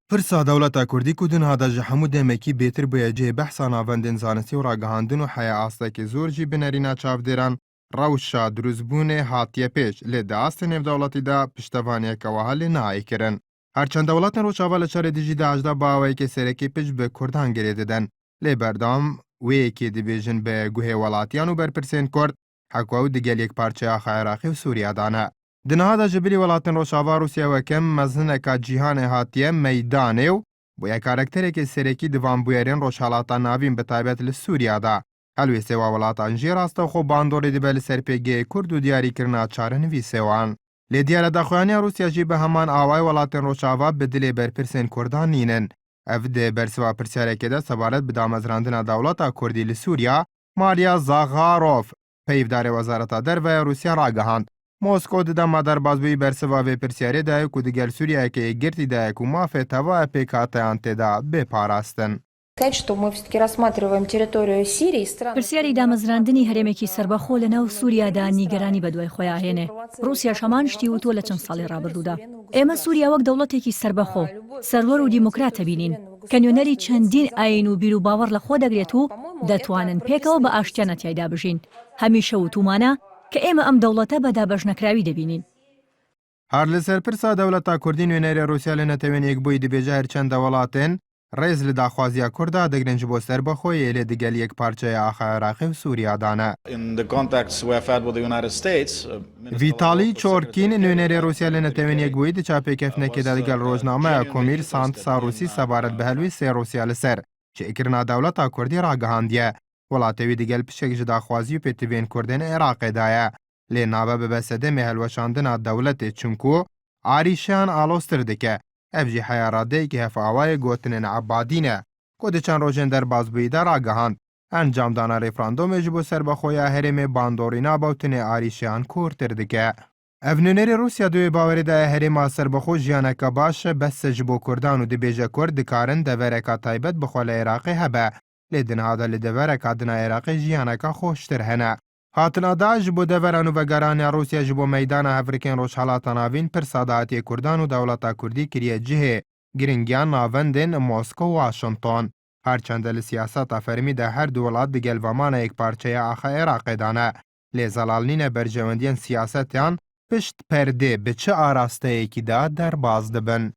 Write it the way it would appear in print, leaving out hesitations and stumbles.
Pirsa dewleta Kurdî ku din hada ji hemû demekî bêtir bûye cihê behsa navendên zanistî û ragihandin û heya astekî zor jî bi nêrîna çavdêran rewşa dirûzbûnê hatiye pêş. Lê di astê nêvdewletî de piştevaniyeke wiha lê nayê kirin. Herçend dewletên Rojava li Çaredî jî diajda baweyekê sereke pişt bi Kurdan girê didin. Lê berdam wêyekê dibêjin bi guhê welatiyan û berpirsên Kurd heko ew digel yekparçeya Iraqê û Sûriya de ne. Di niha de ji birî welatên Rojava Rûsya wekem mezineka cîhanê hatiye meydanê û bûye karakterekê serekî di vanbûyerên rojhilata navîn bi taybet li Sûriya de. Helwestê wa welatan jî rastexwe bandorê dibe li ser pêgehê Kurd û diyarîkirina çarenivîsê wan. Lê diyara daxuyaniya Rûsya jî bi heman awayê welatên Rojava bi dilê berpirsên Kurdan nînin. Ev di bersiva pirsarekê de sebaret bi damezrandina dewleta Kurdî li Sûriya Maria Zakharov peyvdarê Wezareta Derveya Rûsya ragihand. Moskow di dema derbasbûyî bersiva vê pirsiyarê de ku digel Sûriyayekê girtî de ku mafê tevaya pêkhateyan têda bêparastin. پرسیاری دامەزراندنی هەرێمێکی سربەخۆ لە ناو سووریادا نیگەرانی بە دوای خۆیان هێنێ. رووسیا شەمان شتی وتۆ لە چەند ساڵی ڕابردوودا. ئێمە سووریا وەک دەوڵەتێکی سربەخۆ، سەرۆر و دیموکراتە بینین کە نوێنەری چەندین ئاین و بیر و باوەڕ لە خۆ دەگرێت و دەتوانن پێکەوە بە ئاشتیانە تیایدا بژین. هەمیشە وتومانە کە ئێمە ئەم دەوڵەتە بە دابەشنەکراوی دەبینین. هەر لەسەر پرسا دەوڵەتا کوردی نوێنەری رووسیا لە نەتەوێن یەکبووی دەبێژە هەرچەندە وڵاتێن ڕێز لە داخوازیە کوردا دەگرنج بۆ سەربەخۆیە لێ دیگەل یەک پارچەیە ئاخا عێراقی و سووریادانە. ڤیتالی چۆرکین نوێنەری رووسیا لە نەتەوێن یەکبووی دچاپێکەفنێکێدا لەگەڵ ڕۆژنامەیە کۆمیر سانتسا رووسی سەبارەت بە هەلووی سێ رووسیا لەسەر چێکردنا دەوڵەتا کوردی ڕاگەهاندیە. وڵاتەوی دیگەل پشێک ji daxwazî û pêtivên Kurdên Iraqê de ye. Lê nabe bi besedemê helweşandina dewletê çimku arîşeyan alostir dike. Ev jî heya radeyekî hefawayê gotinên Ebadî ne ku di çend rojên derbasbûyî de ragihand. Encamdana referandumê ji bo serbexweya herêmê bandorîna bawtinê arîşeyan kûrtir dike. Ev nûnerê Rûsya duwê bawerê de herêma serbexwe jiyaneke baş e bes ji bo Kurdan û dibêje Kurd dikarin devereka taybet bixwe li Iraqê hebe. Lê di niha de li devereka dina Iraqê jiyaneka xweştir hene. Hatina da ji bo deveran û vegeraniya Rûsya ji bo meydana hevrekên rojhilata navîn pirsa dahatiyê Kurdan û dewleta Kurdî kiriye cihê giringiyan navendên Moskow û Washington. Herçend li siyaseta fermî de her du welat digel vemana yekparçeya axa Iraqê de ne. Lê zelalnîne berjewendiyên siyasetiyan pişt perdê bi çi arasteyekî de derbas dibin.